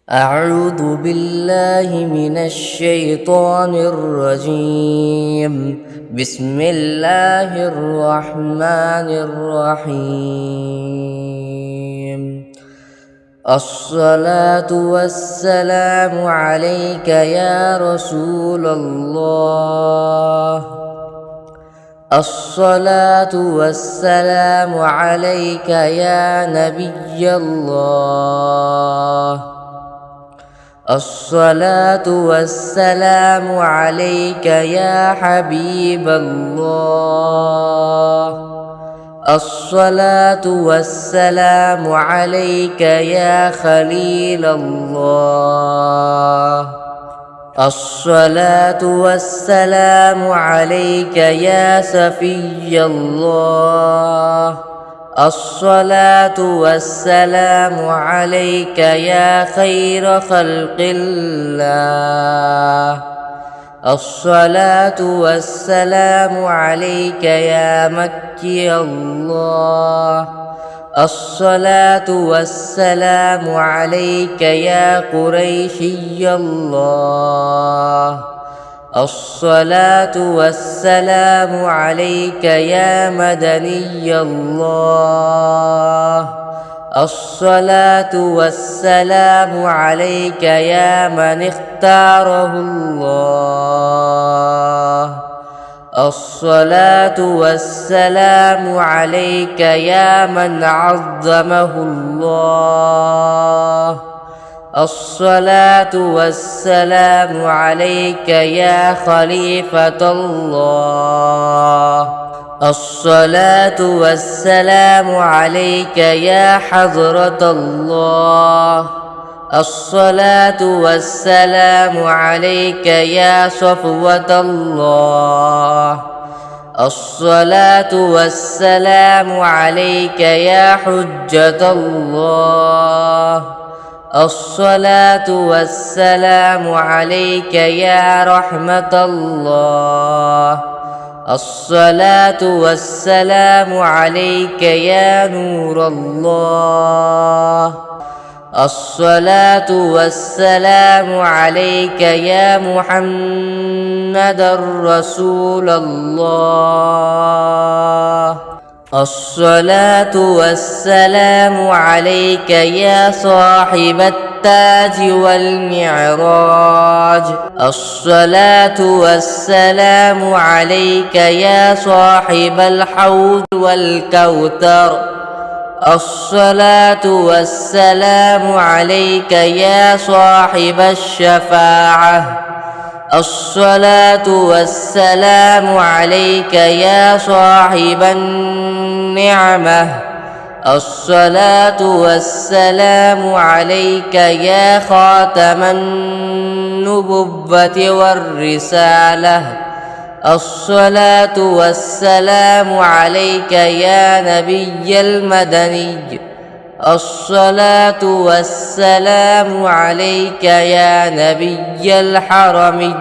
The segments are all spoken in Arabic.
أعوذ بالله من الشيطان الرجيم. بسم الله الرحمن الرحيم. الصلاة والسلام عليك يا رسول الله. الصلاة والسلام عليك يا نبي الله. الصلاة والسلام عليك يا حبيب الله. الصلاة والسلام عليك يا خليل الله. الصلاة والسلام عليك يا سفي الله. الصلاة والسلام عليك يا خير خلق الله. الصلاة والسلام عليك يا مكي الله. الصلاة والسلام عليك يا قريشي الله. الصلاة والسلام عليك يا مدني الله. الصلاة والسلام عليك يا من اختاره الله. الصلاة والسلام عليك يا من عظمه الله. الصلاة والسلام عليك يا خليفة الله. الصلاة والسلام عليك يا حضرة الله. الصلاة والسلام عليك يا صفوة الله. الصلاة والسلام عليك يا حجة الله. الصلاة والسلام عليك يا رحمة الله. الصلاة والسلام عليك يا نور الله. الصلاة والسلام عليك يا محمد رسول الله. الصلاة والسلام عليك يا صاحب التاج والمعراج. الصلاة والسلام عليك يا صاحب الحوض والكوثر. الصلاة والسلام عليك يا صاحب الشفاعة. الصلاة والسلام عليك يا صاحب النعمة. الصلاة والسلام عليك يا خاتم النبوة والرسالة. الصلاة والسلام عليك يا نبي المدني. الصلاة والسلام عليك يا نبي الحرمي.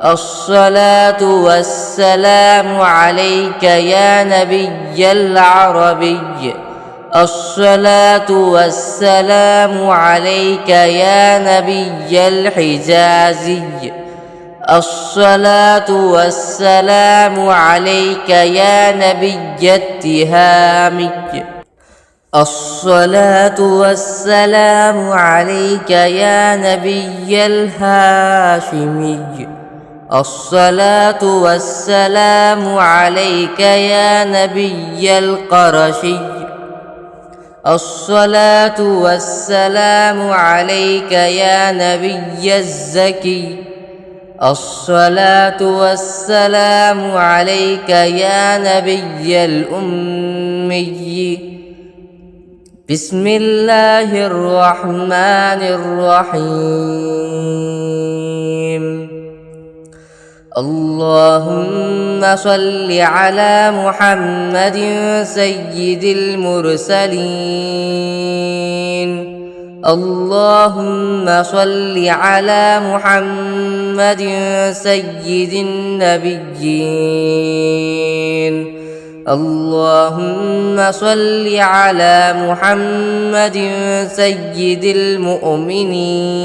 الصلاة والسلام عليك يا نبي العربي. الصلاة والسلام عليك يا نبي الحجازي. الصلاة والسلام عليك يا نبي التهامي. الصلاة والسلام عليك يا نبي الهاشمي. الصلاة والسلام عليك يا نبي القرشي. الصلاة والسلام عليك يا نبي الزكي. الصلاة والسلام عليك يا نبي الأمي. بسم الله الرحمن الرحيم. اللهم صل على محمد سيد المرسلين. اللهم صل على محمد سيد النبيين. اللهم صل على محمد سيد المؤمنين.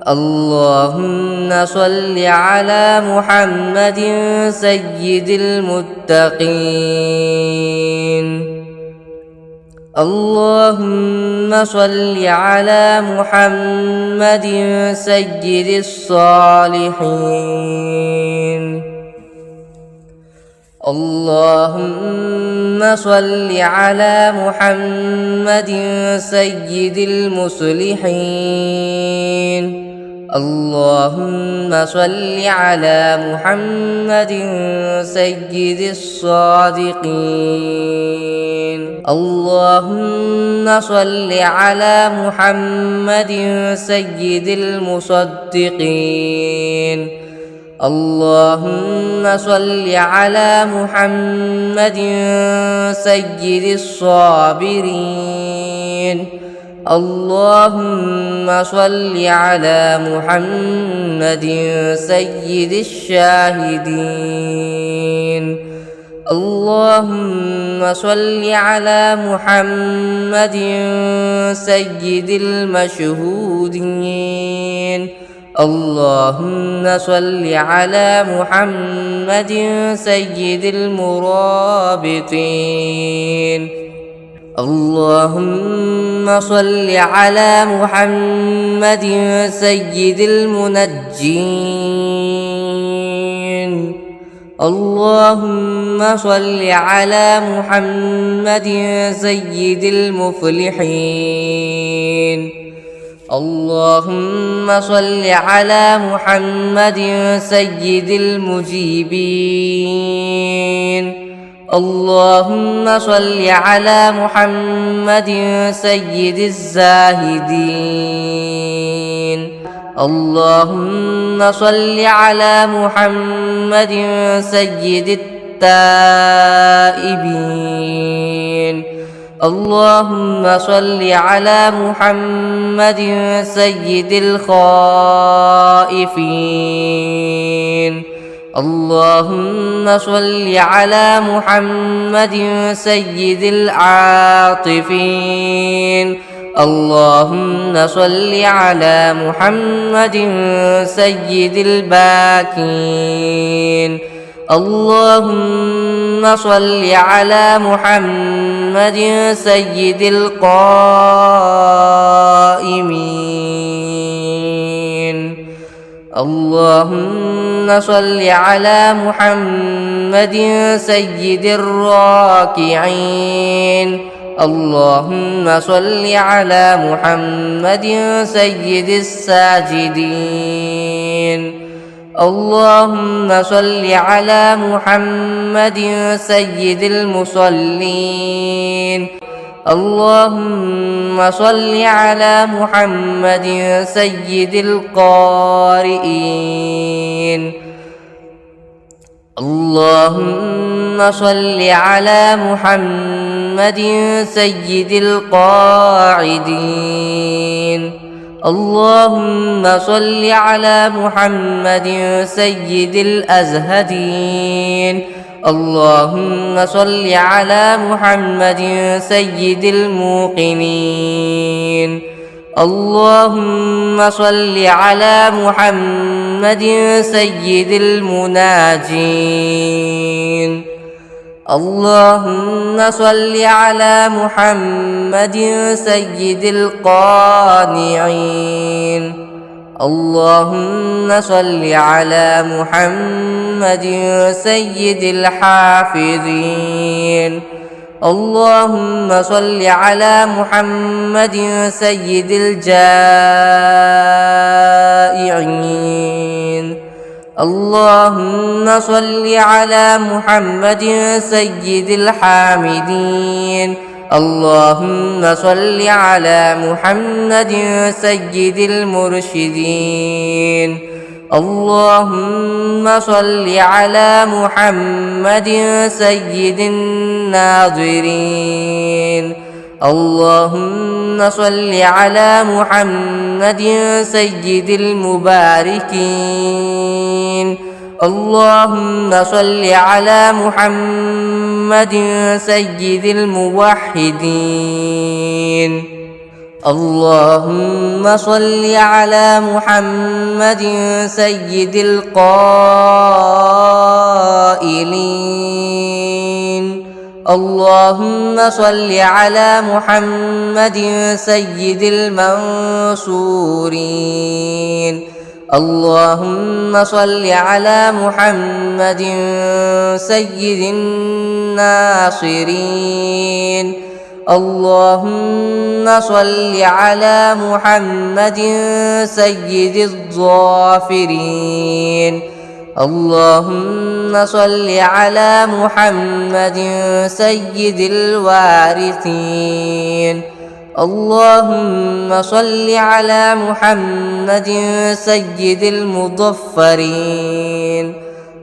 اللهم صل على محمد سيد المتقين. اللهم صل على محمد سيد الصالحين. اللهم صل على محمد سيد المصلحين. اللهم صل على محمد سيد الصادقين. اللهم صل على محمد سيد المصدقين. اللهم صل على محمد سيد الصابرين. اللهم صل على محمد سيد الشاهدين. اللهم صل على محمد سيد المشهودين. اللهم صل على محمد سيد المرابطين. اللهم صل على محمد سيد المنجين. اللهم صل على محمد سيد المفلحين. اللهم صل على محمد سيد المجيبين. اللهم صل على محمد سيد الزاهدين. اللهم صل على محمد سيد التائبين. اللهم صل على محمد سيد الخائفين. اللهم صل على محمد سيد العاطفين. اللهم صل على محمد سيد الباكين. اللهم صل على محمد سيد القائمين. اللهم صل على محمد سيد الراكعين. اللهم صل على محمد سيد الساجدين. اللهم صل على محمد سيد المصلين. اللهم صل على محمد سيد القارئين. اللهم صل على محمد سيد القاعدين. اللهم صل على محمد سيد الأزهدين. اللهم صل على محمد سيد الموقنين. اللهم صل على محمد سيد المناجين. اللهم صل على محمد سيد القانعين. اللهم صل على محمد سيد الحافظين. اللهم صل على محمد سيد الجائعين. اللهم صل على محمد سيد الحامدين. اللهم صل على محمد سيد المرشدين. اللهم صل على محمد سيد الناظرين. اللهم صل على محمد سيد المباركين. اللهم صل على محمد سيد الموحدين. اللهم صل على محمد سيد القائلين. اللهم صل على محمد سيد المنصورين. اللهم صل على محمد سيد الناصرين. اللهم صل على محمد سيد الظافرين. اللهم صل على محمد سيد الوارثين. اللهم صل على محمد سيد المظفرين.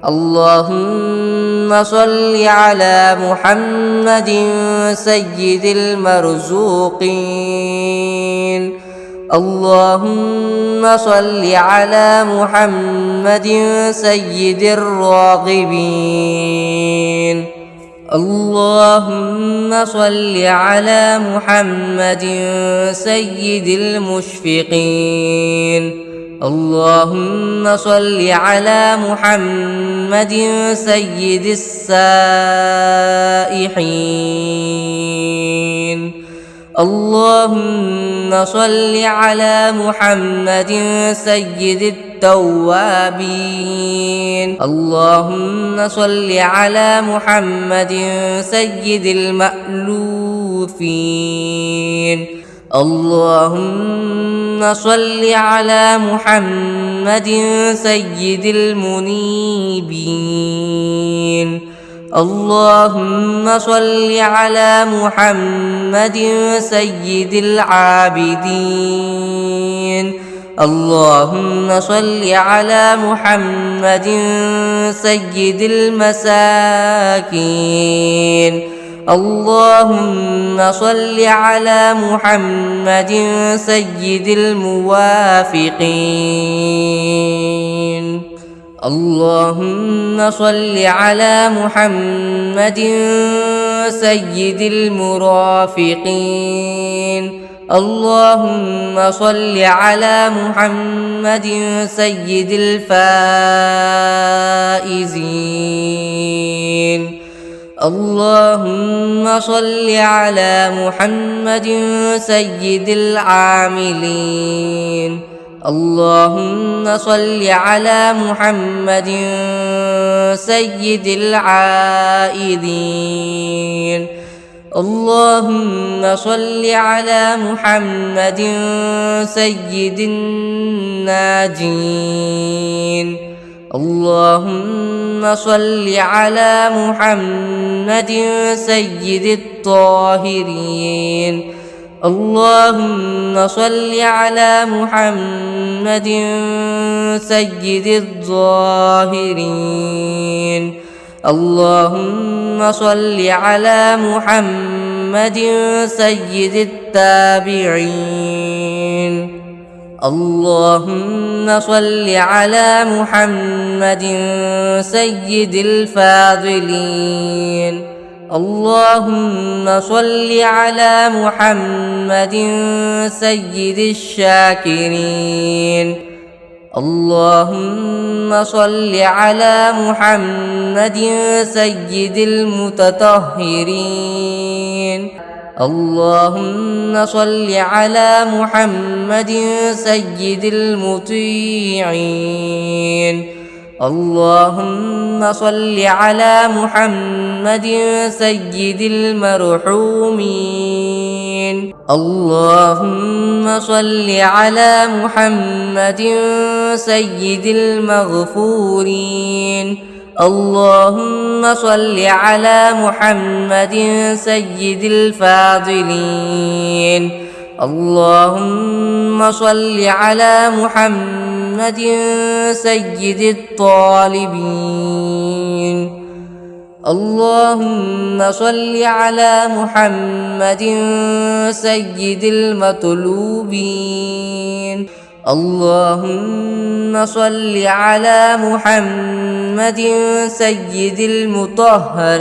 اللهم صل على محمد سيد المرزوقين. اللهم صل على محمد سيد الراغبين. اللهم صل على محمد سيد المشفقين. اللهم صل على محمد سيد السائحين. اللهم صل على محمد سيد التوابين. اللهم صل على محمد سيد المألوفين. اللهم صل على محمد سيد المنيبين. اللهم صل على محمد سيد العابدين. اللهم صل على محمد سيد المساكين. اللهم صل على محمد سيد الموافقين. اللهم صل على محمد سيد المرافقين. اللهم صل على محمد سيد الفائزين. اللهم صل على محمد سيد العاملين. اللهم صل على محمد سيد العائدين. اللهم صل على محمد سيد الناجين. اللهم صل على محمد سيد الطاهرين. اللهم صل على محمد سيد الظاهرين. اللهم صل على محمد سيد التابعين. اللهم صل على محمد سيد الفاضلين. اللهم صل على محمد سيد الشاكرين. اللهم صل على محمد سيد المتطهرين. اللهم صل على محمد سيد المطيعين. اللهم صل على محمد سيد المرحومين. اللهم صل على محمد سيد المغفورين. اللهم صل على محمد سيد الفاضلين. اللهم صل على محمد سيد الطالبين. اللهم صل على محمد سيد المطلوبين. اللهم صل على محمد سيد المطهرين.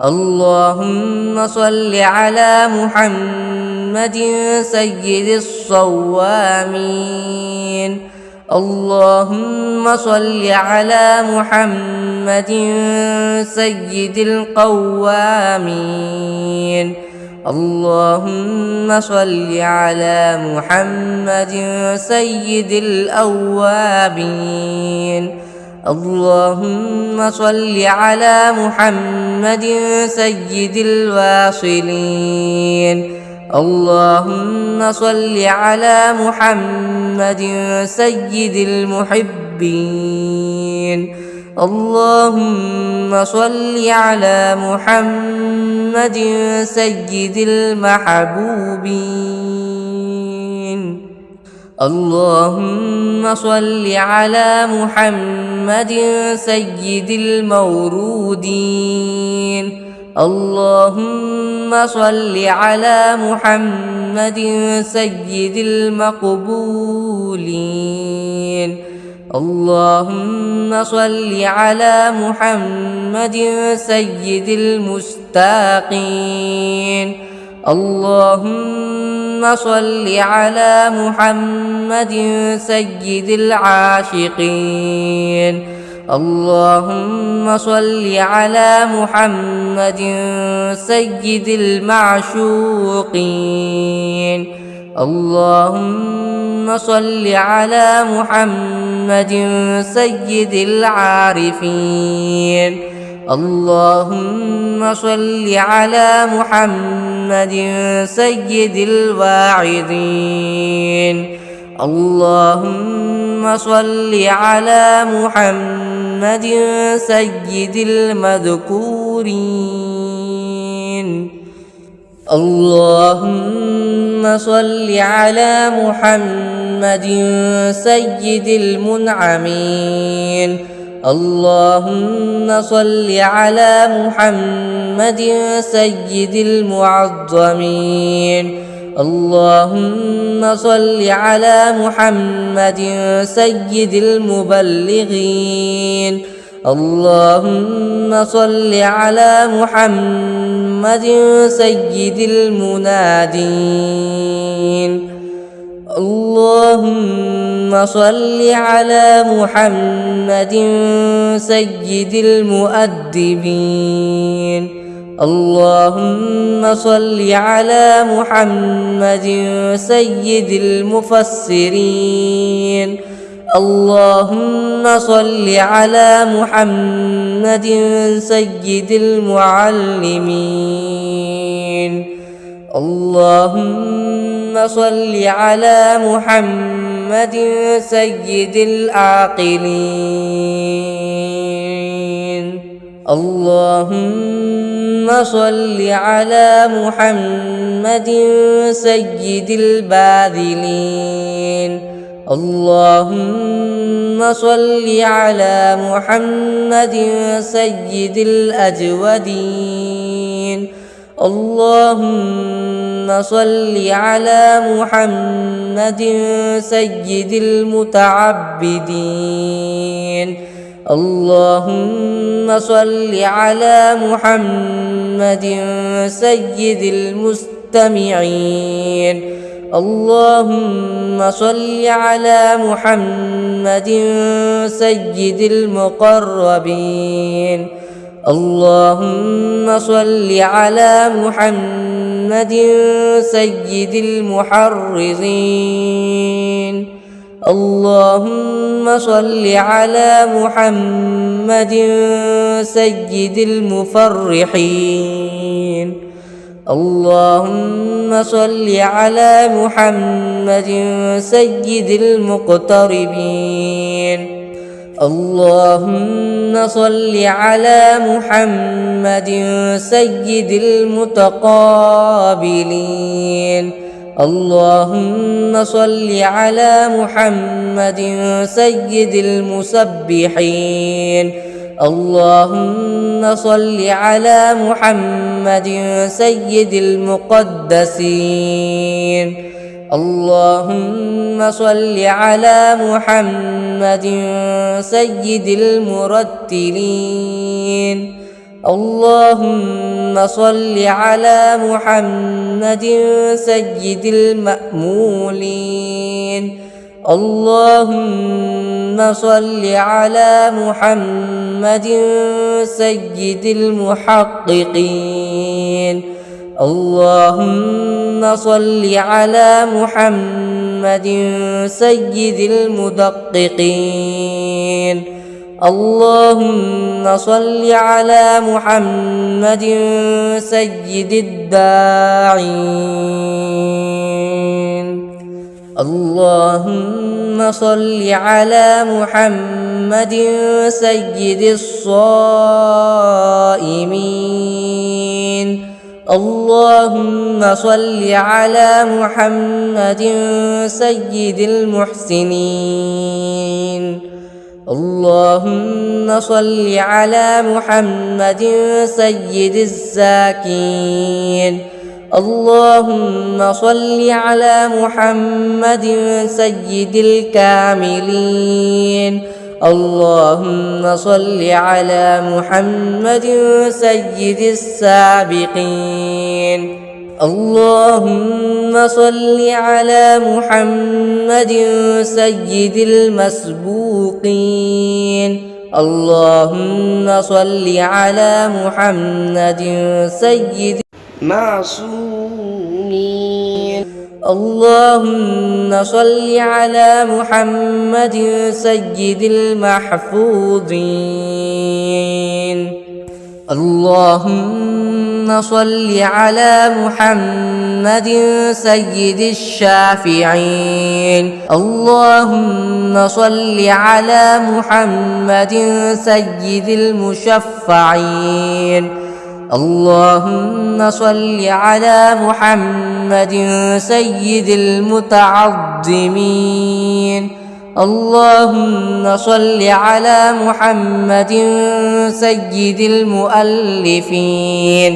اللهم صل على محمد سيد الصوامين. اللهم صل على محمد سيد القوامين. اللهم صل على محمد سيد الأوابين. اللهم صل على محمد سيد الواصلين. اللهم صل على محمد سيد المحبين. اللهم صل على محمد سيد المحبوبين. اللهم صل على محمد سيد المورودين. اللهم صل على محمد سيد المقبولين. اللهم صل على محمد سيد المستاقين. اللهم صل على محمد سيد العاشقين. اللهم صل على محمد سيد المعشوقين. اللهم صل على محمد سيد العارفين. اللهم صل على محمد سيد الواعظين. اللهم صل على محمد سيد المذكورين. اللهم صل على محمد سيد المنعمين. اللهم صل على محمد سيد المعظمين. اللهم صل على محمد سيد المبلغين. اللهم صل على محمد سيد المنادين. اللهم صل على محمد سيد المؤدبين. اللهم صل على محمد سيد المفسرين. اللهم صل على محمد سيد المعلمين. اللهم صل على محمد سيد العاقلين. اللهم صل على محمد سيد الباذلين. اللهم صل على محمد سيد الأجودين. اللهم صل على محمد سيد المتعبدين. اللهم صل على محمد سيد المستمعين. اللهم صل على محمد سيد المقربين. اللهم صل على محمد سيد المحرزين. اللهم صل على محمد سيد المفرحين. اللهم صل على محمد سيد المقتربين. اللهم صل على محمد سيد المتقابلين. اللهم صل على محمد سيد المسبحين. اللهم صل على محمد سيد المقدسين. اللهم صل على محمد سيد المرتلين. اللهم صل على محمد سيد المأمولين. اللهم صل على محمد سيد المحققين. اللهم صل على محمد سيد المدققين. اللهم صل على محمد سيد الداعين. اللهم صل على محمد سيد الصائمين. اللهم صل على محمد سيد المحسنين. اللهم صل على محمد سيد الزاكين. اللهم صل على محمد سيد الكاملين. اللهم صل على محمد سيد السابقين. اللهم صل على محمد سيد المسبوقين. اللهم صل على محمد سيد المعصومين. اللهم صل على محمد سيد المحفوظين. اللهم صل على محمد سيد الشافعين. اللهم صل على محمد سيد المشفعين. اللهم صل على محمد سيد المتعظمين. اللهم صل على محمد سيد المؤلفين.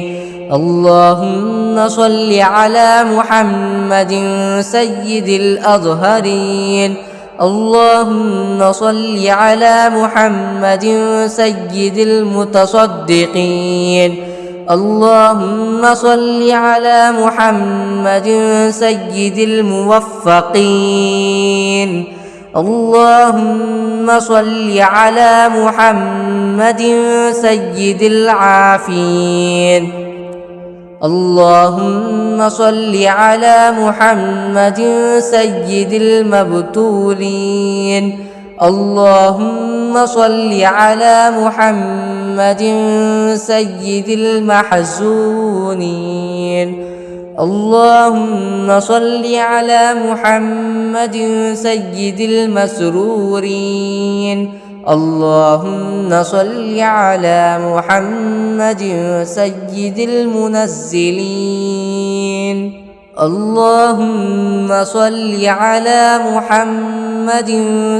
اللهم صل على محمد سيد الأزهرين. اللهم صل على محمد سيد المتصدقين. اللهم صل على محمد سيد الموفقين. اللهم صل على محمد سيد العافين. اللهم صل على محمد سيد المبتولين. اللهم صل على محمد سيد المحزونين. اللهم صل على محمد سيد المسرورين. اللهم صل على محمد سيد المنزلين. اللهم صل على محمد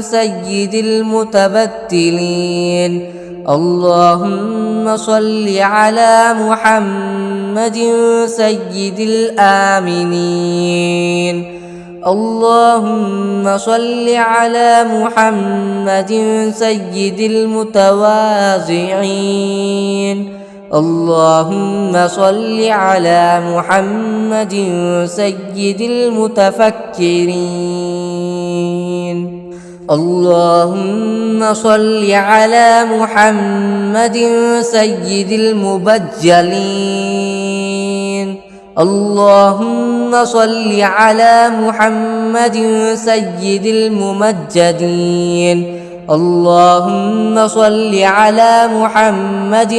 سيد المتبتلين. اللهم صل على محمد سيد الآمنين. اللهم صل على محمد سيد المتواضعين. اللهم صل على محمد سيد المتفكرين. اللهم صل على محمد سيد المبجلين. اللهم صل على محمد سيد الممجدين. اللهم صل على محمد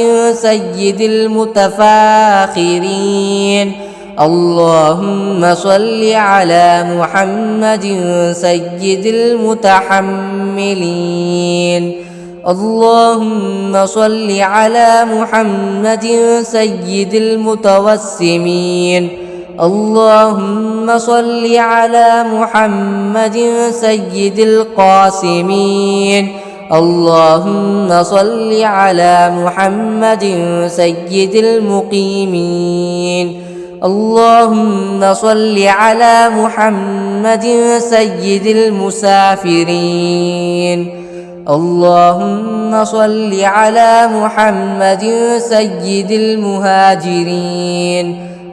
سيد المتفاخرين. اللهم صل على محمد سيد المتحملين. اللهم صل على محمد سيد المتوسمين. اللهم صل على محمد سيد القاسمين. اللهم صل على محمد سيد المقيمين. اللهم صل على محمد سيد المسافرين. اللهم صل على محمد سيد المهاجرين.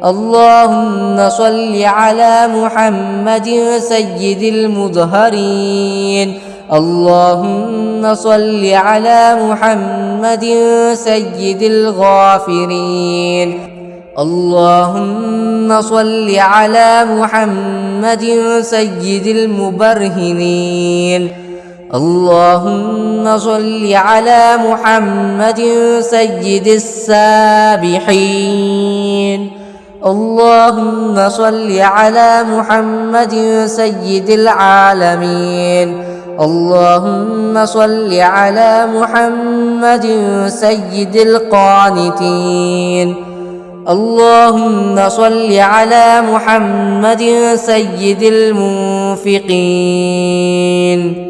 اللهم صل على محمد سيد المظهرين. اللهم صل على محمد سيد الغافرين. اللهم صل على محمد سيد المبرهنين. اللهم صل على محمد سيد السابحين. اللهم صل على محمد سيد العالمين. اللهم صل على محمد سيد القانتين. اللهم صل على محمد سيد المنفقين.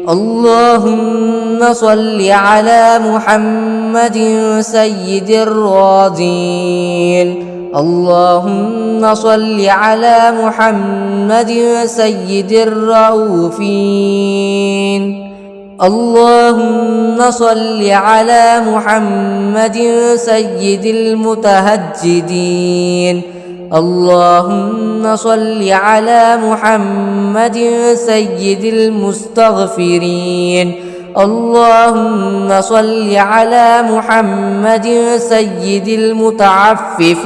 اللهم صل على محمد سيد الراضين. اللهم صل على محمد سيد الرؤوفين. اللهم صل على محمد سيد المتهجدين. اللهم صل على محمد سيد المستغفرين. اللهم صل على محمد سيد المتعففين.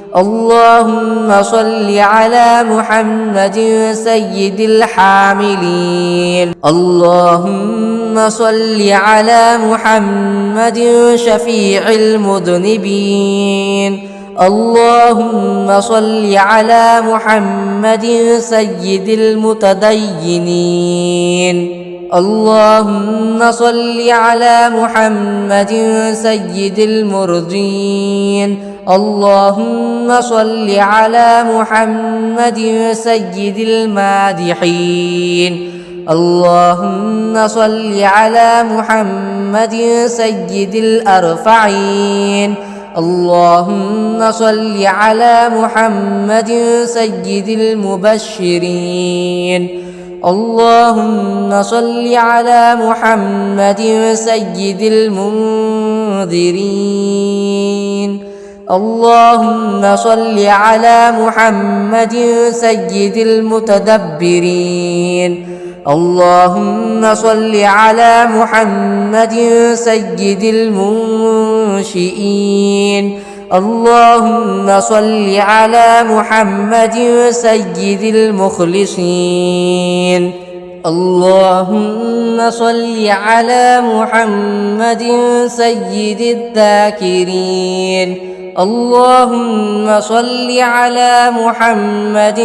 اللهم صل على محمد سيد الحاملين. اللهم صل على محمد شفيع المذنبين. اللهم صل على محمد سيد المتدينين. اللهم صل على محمد سيد المرضين. اللهم صل على محمد سيد المادحين. اللهم صل على محمد سيد الأرفعين. اللهم صل على محمد سيد المبشرين. اللهم صل على محمد سيد المنذرين. اللهم صل على محمد سيد المتدبرين. اللهم صل على محمد سيد المنشئين. اللهم صل على محمد سيد المخلصين. اللهم صل على محمد سيد الذاكرين. اللهم صل على محمد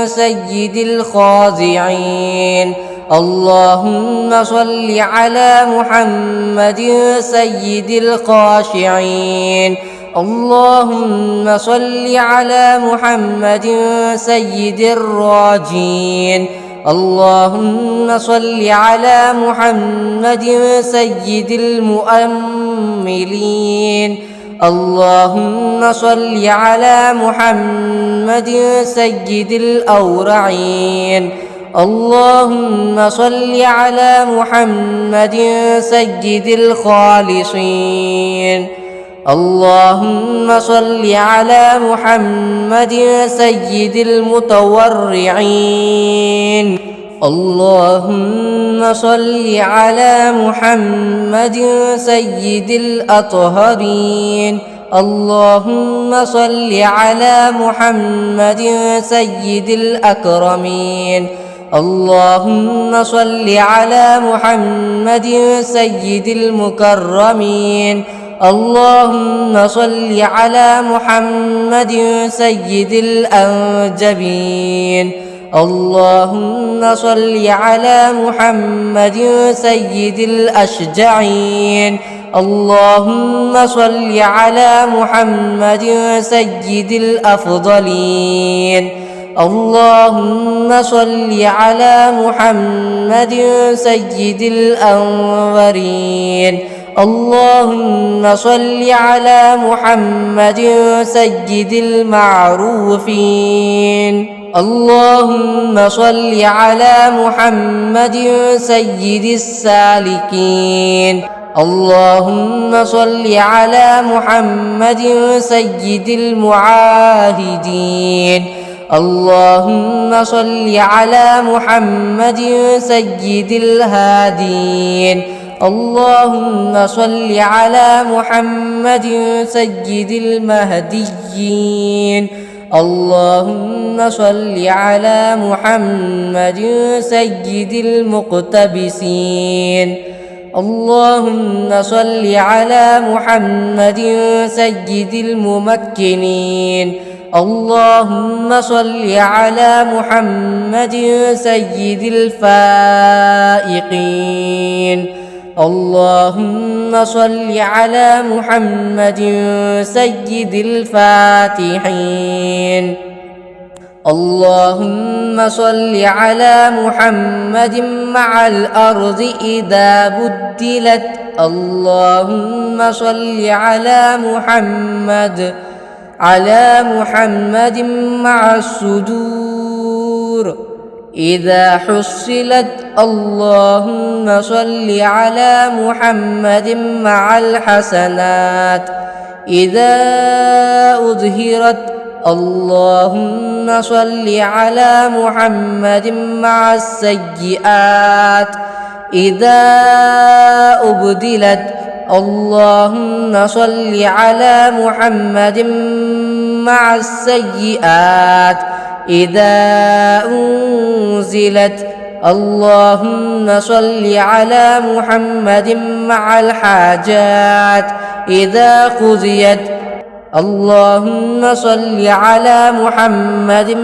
سيد الخاضعين. اللهم صل على محمد سيد الخاشعين. اللهم صل على محمد سيد الراجين. اللهم صل على محمد سيد المؤملين. اللهم صل على محمد سيد الأورعين. اللهم صل على محمد سيد الخالصين. اللهم صل على محمد سيد المتورعين. اللهم صل على محمد سيد الأطهرين. اللهم صل على محمد سيد الأكرمين. اللهم صل على محمد سيد المكرمين. اللهم صل على محمد سيد الأنجبين. اللهم صل على محمد سيد الأشجعين. اللهم صل على محمد سيد الأفضلين. اللهم صل على محمد سيد الأنورين. اللهم صل على محمد سيد المعروفين. اللهم صل على محمد سيد السالكين. اللهم صل على محمد سيد المعاهدين. اللهم صل على محمد سيد الهادين. اللهم صل على محمد سيد المهديين. اللهم صل على محمد سيد المقتبسين. اللهم صل على محمد سيد الممكنين. اللهم صل على محمد سيد الفائقين. اللهم صل على محمد سيد الفاتحين. اللهم صل على محمد مع الأرض إذا بدلت. اللهم صل على محمد مع الصدور إذا حصلت. اللهم صل على محمد مع الحسنات إذا أظهرت. اللهم صل على محمد مع السيئات إذا أبدلت. اللهم صل على محمد مع السيئات إذا أنزلت. اللهم صل على محمد مع الحاجات إذا قضيت. اللهم صل على محمد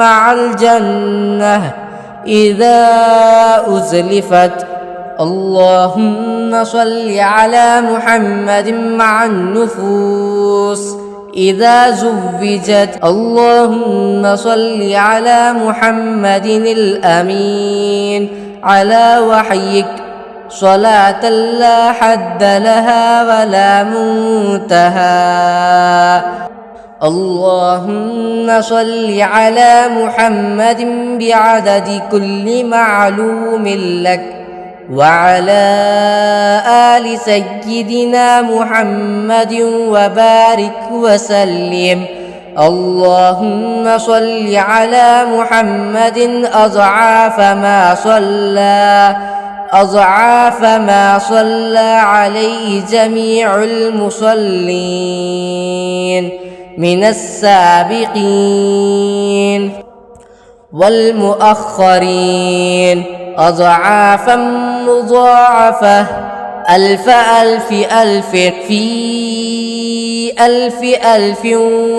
مع الجنة إذا أزلفت. اللهم صل على محمد مع النفوس إذا زوجت. اللهم صل على محمد الأمين على وحيك صلاة لا حد لها ولا منتهى. اللهم صل على محمد بعدد كل معلوم لك وعلى آل سيدنا محمد وبارك وسلم. اللهم صل على محمد أضعاف ما صلى عليه جميع المصلين من السابقين والمؤخرين أضعافا مضاعفة ألف ألف ألف في ألف ألف.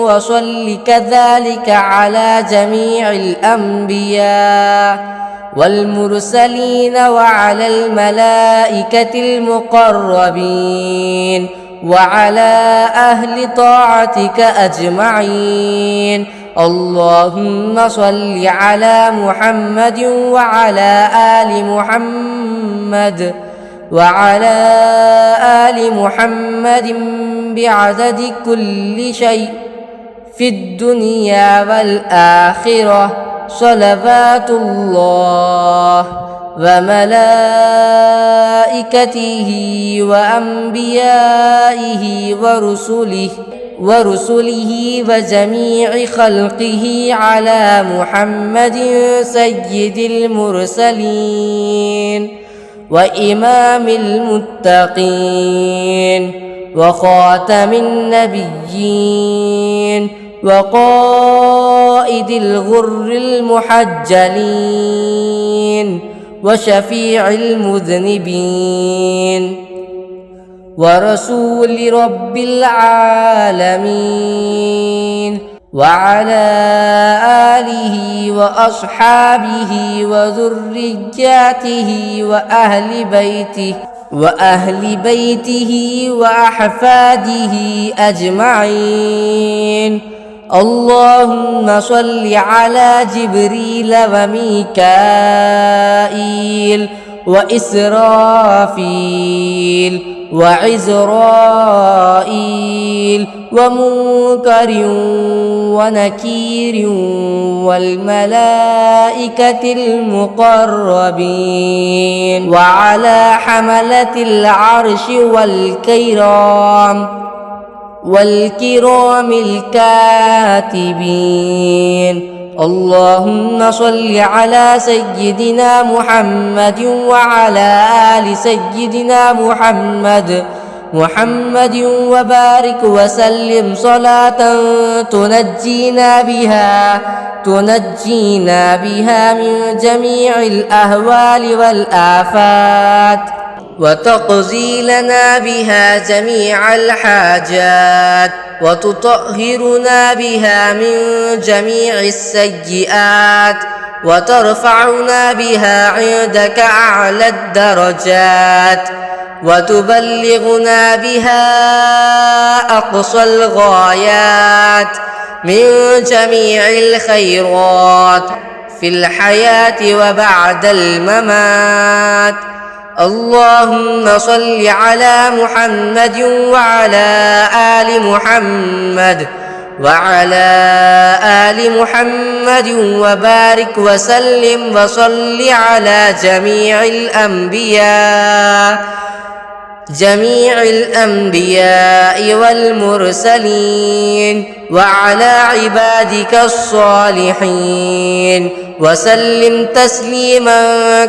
وصل كذلك على جميع الأنبياء والمرسلين وعلى الملائكة المقربين وعلى أهل طاعتك أجمعين. اللهم صل على محمد وعلى آل محمد بعدد كل شيء في الدنيا والآخرة صلوات الله وملائكته وأنبيائه ورسله وجميع خلقه على محمد سيد المرسلين وإمام المتقين وخاتم النبيين وقائد الغر المحجلين وشفيع المذنبين ورسول رب العالمين وعلى آله وأصحابه وذرياته وأهل بيته وأحفاده أجمعين. اللهم صل على جبريل وميكائيل وإسرافيل وعزرائيل ومنكر ونكير والملائكة المقربين وعلى حملة العرش والكرام الكاتبين. اللهم صل على سيدنا محمد وعلى آل سيدنا محمد وبارك وسلم صلاة تنجينا بها من جميع الأهوال والآفات وتقضي لنا بها جميع الحاجات وتطهرنا بها من جميع السيئات وترفعنا بها عندك أعلى الدرجات وتبلغنا بها أقصى الغايات من جميع الخيرات في الحياة وبعد الممات. اللهم صل على محمد وعلى آل محمد وبارك وسلم وصل على جميع الأنبياء والمرسلين وعلى عبادك الصالحين وسلم تسليما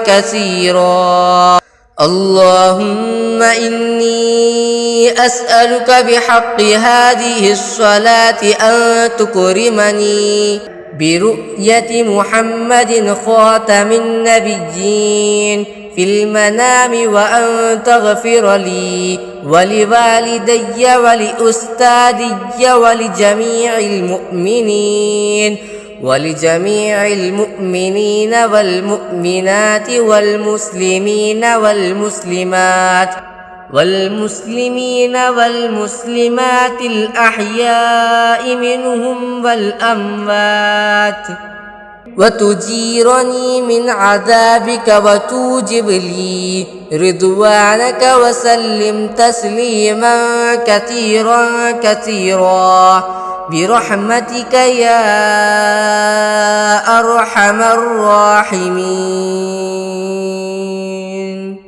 كثيرا. اللهم إني أسألك بحق هذه الصلاة أن تكرمني برؤية محمد خاتم النبيين في المنام وأن تغفر لي ولوالدي ولأستاذي ولجميع المؤمنين والمؤمنات والمسلمات الأحياء منهم والأموات وتجيرني من عذابك وتوجب لي رضوانك وسلم تسليما كثيرا برحمتك يا أرحم الراحمين.